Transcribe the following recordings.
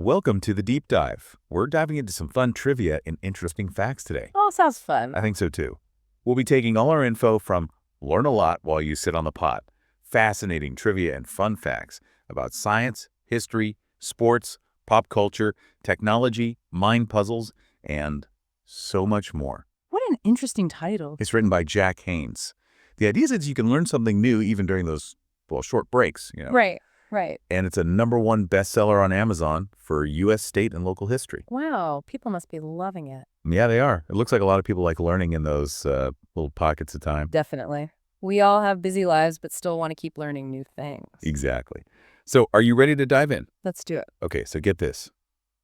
Welcome to the Deep Dive. We're diving into some fun trivia and interesting facts today. Oh, sounds fun. I think so too. We'll be taking all our info from Learn a Lot While You Sit on the Pot. Fascinating trivia and fun facts about science, history, sports, pop culture, technology, mind puzzles, and so much more. What an interesting title. It's written by Jack Haynes. The idea is that you can learn something new even during those, short breaks, Right. And it's a #1 bestseller on Amazon for U.S. state and local history. Wow, people must be loving it. Yeah, they are. It looks like a lot of people like learning in those little pockets of time. Definitely. We all have busy lives, but still want to keep learning new things. Exactly. So are you ready to dive in? Let's do it. Okay, so get this.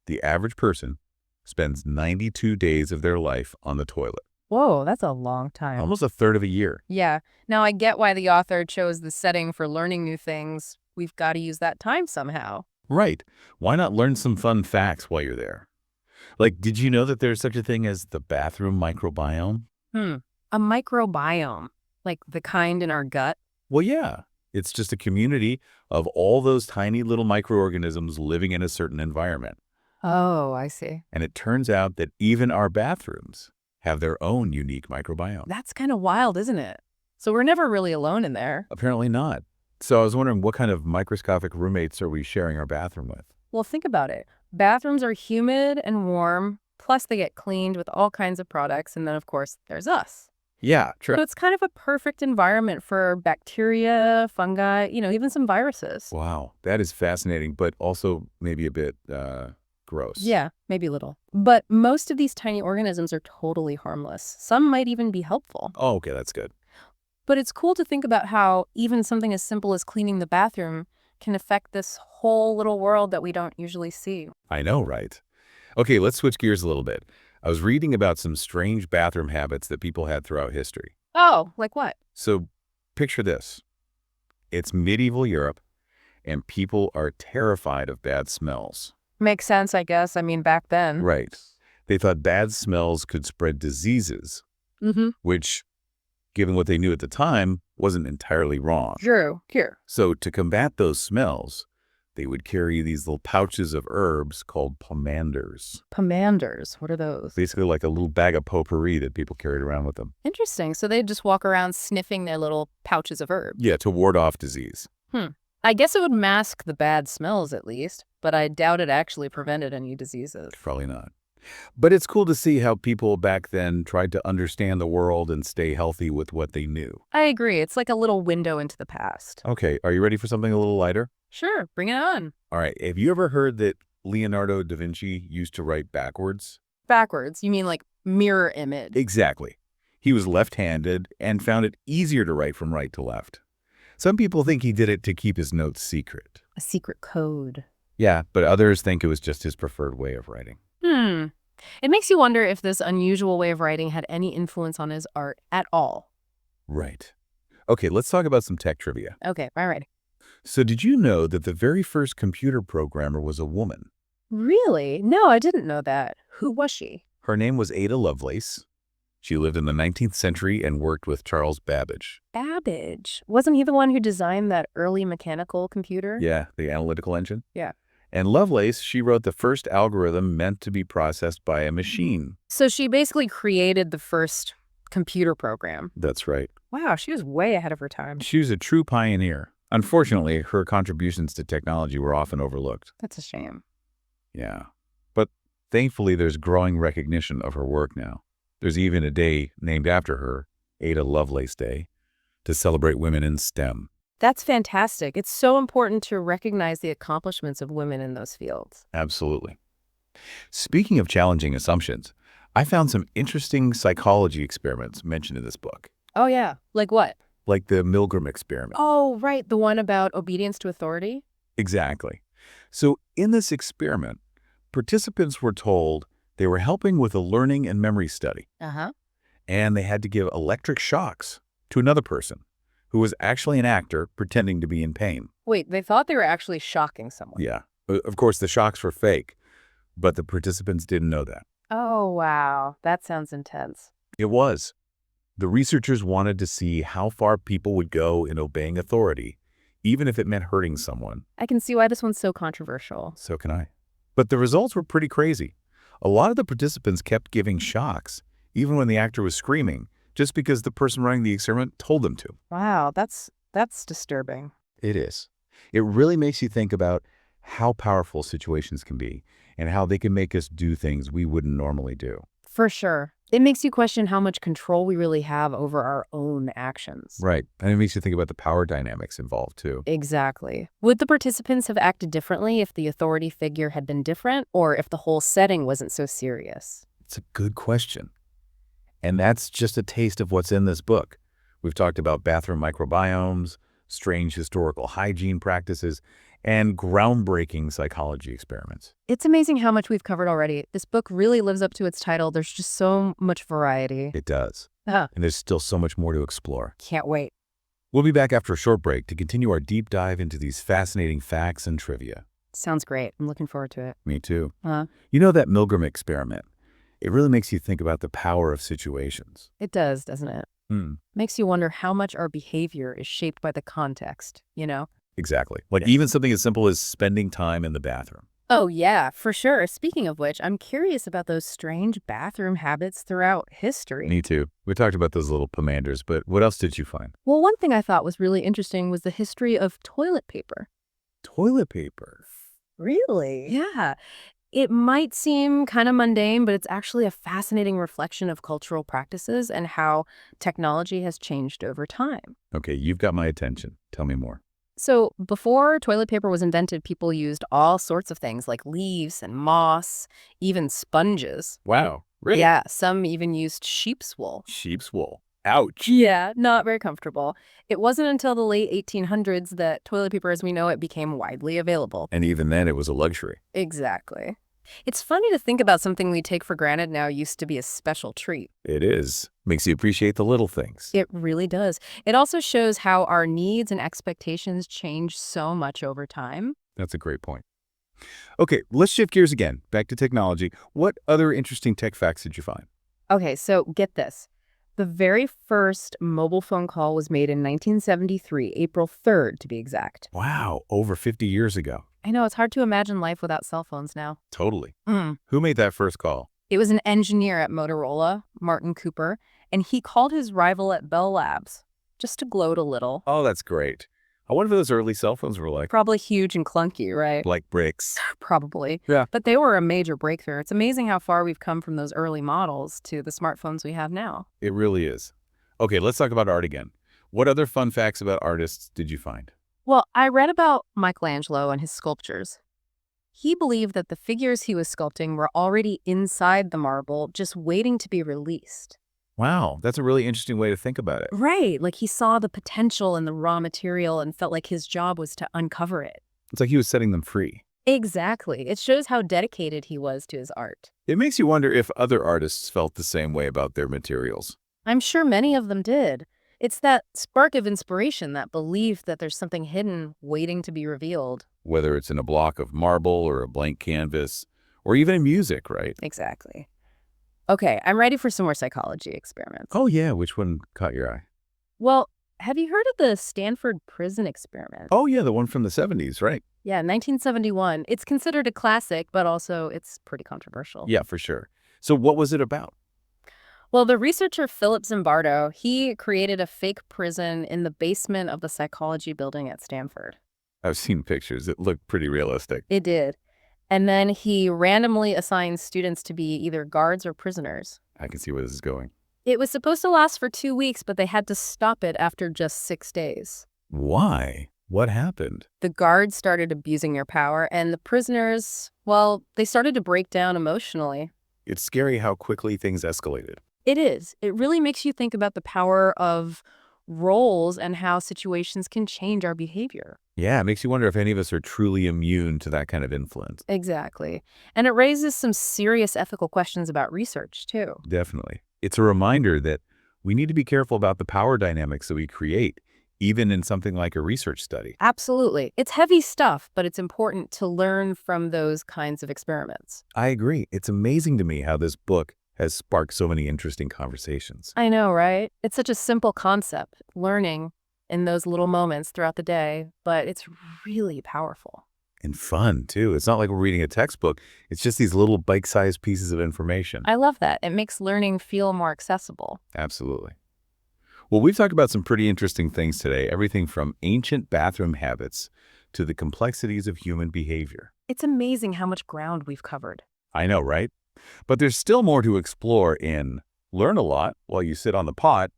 The average person spends 92 days of their life on the toilet. Whoa, that's a long time. Almost a third of a year. Yeah. Now I get why the author chose the setting for learning new things. We've got to use that time somehow. Right. Why not learn some fun facts while you're there? Like, did you know that there's such a thing as the bathroom microbiome? A microbiome, like the kind in our gut? Well, yeah. It's just a community of all those tiny little microorganisms living in a certain environment. Oh, I see. And it turns out that even our bathrooms have their own unique microbiome. That's kind of wild, isn't it? So we're never really alone in there. Apparently not. So I was wondering, what kind of microscopic roommates are we sharing our bathroom with? Well, think about it. Bathrooms are humid and warm, plus they get cleaned with all kinds of products, and then, of course, there's us. Yeah, true. So it's kind of a perfect environment for bacteria, fungi, even some viruses. Wow, that is fascinating, but also maybe a bit gross. Yeah, maybe a little. But most of these tiny organisms are totally harmless. Some might even be helpful. Oh, okay, that's good. But it's cool to think about how even something as simple as cleaning the bathroom can affect this whole little world that we don't usually see. I know, right? Okay, let's switch gears a little bit. I was reading about some strange bathroom habits that people had throughout history. Oh, like what? So picture this. It's medieval Europe, and people are terrified of bad smells. Makes sense, I guess. I mean, back then. Right. They thought bad smells could spread diseases, which, given what they knew at the time, wasn't entirely wrong. True. Here. So to combat those smells, they would carry these little pouches of herbs called pomanders. Pomanders. What are those? Basically like a little bag of potpourri that people carried around with them. Interesting. So they'd just walk around sniffing their little pouches of herbs. Yeah, to ward off disease. I guess it would mask the bad smells at least, but I doubt it actually prevented any diseases. Probably not. But it's cool to see how people back then tried to understand the world and stay healthy with what they knew. I agree. It's like a little window into the past. Okay, are you ready for something a little lighter? Sure, bring it on. All right, have you ever heard that Leonardo da Vinci used to write backwards? Backwards, you mean like mirror image? Exactly. He was left-handed and found it easier to write from right to left. Some people think he did it to keep his notes secret. A secret code. Yeah, but others think it was just his preferred way of writing. It makes you wonder if this unusual way of writing had any influence on his art at all. Right. Okay, let's talk about some tech trivia. Okay, all right. So did you know that the very first computer programmer was a woman? Really? No, I didn't know that. Who was she? Her name was Ada Lovelace. She lived in the 19th century and worked with Charles Babbage. Babbage. Wasn't he the one who designed that early mechanical computer? Yeah, the analytical engine. Yeah. And Lovelace, she wrote the first algorithm meant to be processed by a machine. So she basically created the first computer program. That's right. Wow, she was way ahead of her time. She was a true pioneer. Unfortunately, her contributions to technology were often overlooked. That's a shame. Yeah. But thankfully, there's growing recognition of her work now. There's even a day named after her, Ada Lovelace Day, to celebrate women in STEM. That's fantastic. It's so important to recognize the accomplishments of women in those fields. Absolutely. Speaking of challenging assumptions, I found some interesting psychology experiments mentioned in this book, Oh, yeah. Like what? like the Milgram experiment. Oh, right. The one about obedience to authority? Exactly. So in this experiment, participants were told they were helping with a learning and memory study, Uh-huh. and they had to give electric shocks to another person who was actually an actor pretending to be in pain. Wait, they thought they were actually shocking someone. Yeah. Of course, the shocks were fake, but the participants didn't know that. Oh, wow. That sounds intense. It was. The researchers wanted to see how far people would go in obeying authority, even if it meant hurting someone. I can see why this one's so controversial. So can I. But the results were pretty crazy. A lot of the participants kept giving shocks, even when the actor was screaming, just because the person running the experiment told them to. Wow, that's disturbing. It is. It really makes you think about how powerful situations can be and how they can make us do things we wouldn't normally do. For sure. It makes you question how much control we really have over our own actions. Right. And it makes you think about the power dynamics involved, too. Exactly. Would the participants have acted differently if the authority figure had been different, or if the whole setting wasn't so serious? It's a good question. And that's just a taste of what's in this book. We've talked about bathroom microbiomes, strange historical hygiene practices, and groundbreaking psychology experiments. It's amazing how much we've covered already. This book really lives up to its title. There's just so much variety. It does. Ah, And there's still so much more to explore. can't wait. We'll be back after a short break to continue our deep dive into these fascinating facts and trivia. Sounds great. I'm looking forward to it. Me too. Uh, You know that Milgram experiment? It really makes you think about the power of situations. it does, doesn't it? Makes you wonder how much our behavior is shaped by the context, you know? Exactly. Like even something as simple as spending time in the bathroom. Oh, yeah, for sure. Speaking of which, I'm curious about those strange bathroom habits throughout history. Me too. We talked about those little pomanders, but what else did you find? Well, one thing I thought was really interesting was the history of toilet paper. Toilet paper. Really? Yeah. It might seem kind of mundane, but it's actually a fascinating reflection of cultural practices and how technology has changed over time. Okay, you've got my attention. Tell me more. So, before toilet paper was invented, people used all sorts of things like leaves and moss, even sponges. Wow. Really? Yeah, some even used sheep's wool. Sheep's wool. Ouch. Yeah, not very comfortable. It wasn't until the late 1800s that toilet paper as we know it became widely available. And even then, it was a luxury. Exactly. It's funny to think about something we take for granted now used to be a special treat. It is. Makes you appreciate the little things. It really does. It also shows how our needs and expectations change so much over time. That's a great point. Okay, let's shift gears again. Back to technology. What other interesting tech facts did you find? Okay, so get this. The very first mobile phone call was made in 1973, April 3rd to be exact. Wow, over 50 years ago. I know, it's hard to imagine life without cell phones now. Totally. Who made that first call? It was an engineer at Motorola, Martin Cooper, and he called his rival at Bell Labs, just to gloat a little. Oh, that's great. I wonder if those early cell phones were Probably huge and clunky, right? like bricks. Probably. Yeah. But they were a major breakthrough. It's amazing how far we've come from those early models to the smartphones we have now. It really is. Okay, let's talk about art again. What other fun facts about artists did you find? Well, I read about Michelangelo and his sculptures. He believed that the figures he was sculpting were already inside the marble, just waiting to be released. Wow, that's a really interesting way to think about it. Right, like he saw the potential in the raw material and felt like his job was to uncover it. It's like he was setting them free. Exactly. It shows how dedicated he was to his art. It makes you wonder if other artists felt the same way about their materials. I'm sure many of them did. It's that spark of inspiration, that belief that there's something hidden waiting to be revealed. Whether it's in a block of marble or a blank canvas, or even in music, right? Exactly. Okay, I'm ready for some more psychology experiments. Oh yeah, which one caught your eye? Well, have you heard of the Stanford Prison Experiment? Oh yeah, the one from the 70s, right? Yeah, 1971. It's considered a classic, but also it's pretty controversial. Yeah, for sure. So what was it about? Well, the researcher Philip Zimbardo, he created a fake prison in the basement of the psychology building at Stanford. I've seen pictures. It looked pretty realistic. It did. And then he randomly assigned students to be either guards or prisoners. I can see where this is going. It was supposed to last for 2 weeks, but they had to stop it after just 6 days. Why? What happened? The guards started abusing their power, and the prisoners, well, they started to break down emotionally. It's scary how quickly things escalated. It is. It really makes you think about the power of roles and how situations can change our behavior. Yeah, it makes you wonder if any of us are truly immune to that kind of influence. Exactly. And it raises some serious ethical questions about research, too. Definitely. It's a reminder that we need to be careful about the power dynamics that we create, even in something like a research study. Absolutely. It's heavy stuff, but it's important to learn from those kinds of experiments. I agree. It's amazing to me how this book has sparked so many interesting conversations. I know, right? It's such a simple concept, learning in those little moments throughout the day, but it's really powerful. And fun, too. It's not like we're reading a textbook. It's just these little bite-sized pieces of information. I love that. It makes learning feel more accessible. Absolutely. Well, we've talked about some pretty interesting things today, everything from ancient bathroom habits to the complexities of human behavior. It's amazing how much ground we've covered. I know, right? But there's still more to explore in Learn a Lot While You Sit on the Pot.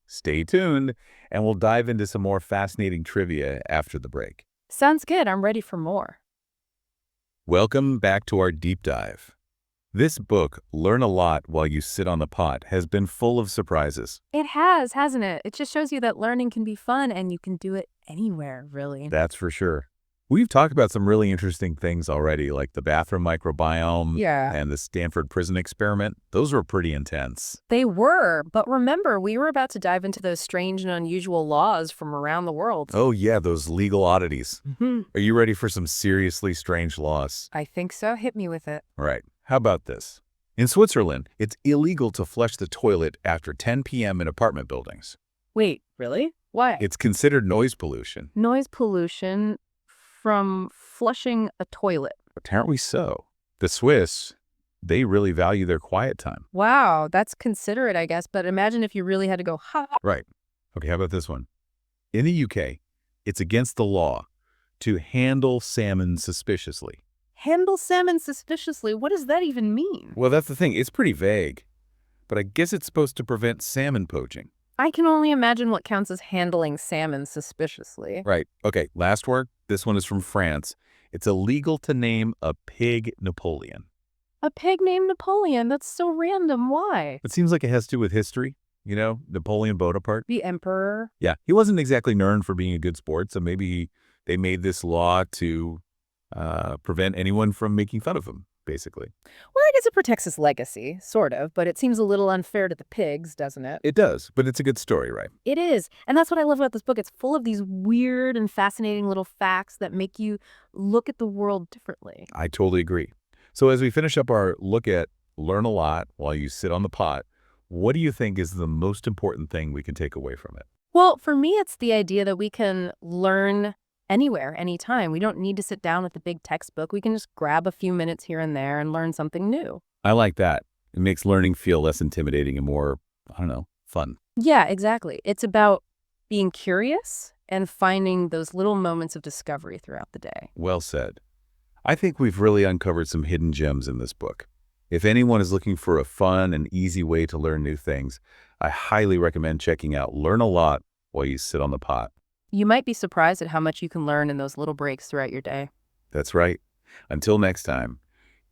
Stay tuned, and we'll dive into some more fascinating trivia after the break. Sounds good. I'm ready for more. Welcome back to our deep dive. This book, Learn a Lot While You Sit on the Pot, has been full of surprises. It has, hasn't it? It just shows you that learning can be fun and you can do it anywhere, really. That's for sure. We've talked about some really interesting things already, like the bathroom microbiome Yeah. and the Stanford prison experiment. Those were pretty intense. They were, but remember, we were about to dive into those strange and unusual laws from around the world. Oh yeah, those legal oddities. Hmm. Are you ready for some seriously strange laws? I think so. Hit me with it. Right. How about this? In Switzerland, it's illegal to flush the toilet after 10 p.m. in apartment buildings. Wait, really? Why? It's considered noise pollution. Noise pollution from flushing a toilet. Apparently so. The Swiss, they really value their quiet time. Wow, that's considerate, I guess. But imagine if you really had to go, ha. Right. Okay, how about this one? In the UK, it's against the law to handle salmon suspiciously. Handle salmon suspiciously. What does that even mean? Well, that's the thing. It's pretty vague. But I guess it's supposed to prevent salmon poaching. I can only imagine what counts as handling salmon suspiciously. Right. Okay, last word. This one is from France. It's illegal to name a pig Napoleon. A pig named Napoleon? That's so random. Why? It seems like it has to do with history. You know, Napoleon Bonaparte. The emperor? Yeah, he wasn't exactly known for being a good sport, so maybe they made this law to prevent anyone from making fun of him, basically. Well, I guess it protects his legacy, sort of, but it seems a little unfair to the pigs, doesn't it? It does, but it's a good story, right? It is. And that's what I love about this book. It's full of these weird and fascinating little facts that make you look at the world differently. I totally agree. So as we finish up our look at Learn a Lot While You Sit on the Pot, what do you think is the most important thing we can take away from it? Well, for me, it's the idea that we can learn anywhere, anytime. We don't need to sit down with the big textbook. We can just grab a few minutes here and there and learn something new. I like that. It makes learning feel less intimidating and more, I don't know, fun. Yeah, exactly. It's about being curious and finding those little moments of discovery throughout the day. Well said. I think we've really uncovered some hidden gems in this book. If anyone is looking for a fun and easy way to learn new things, I highly recommend checking out Learn a Lot While You Sit on the Pot. You might be surprised at how much you can learn in those little breaks throughout your day. That's right. Until next time,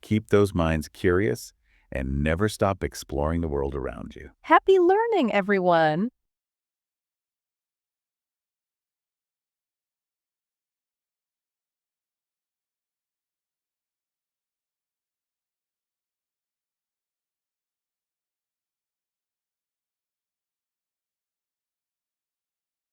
keep those minds curious and never stop exploring the world around you. Happy learning, everyone!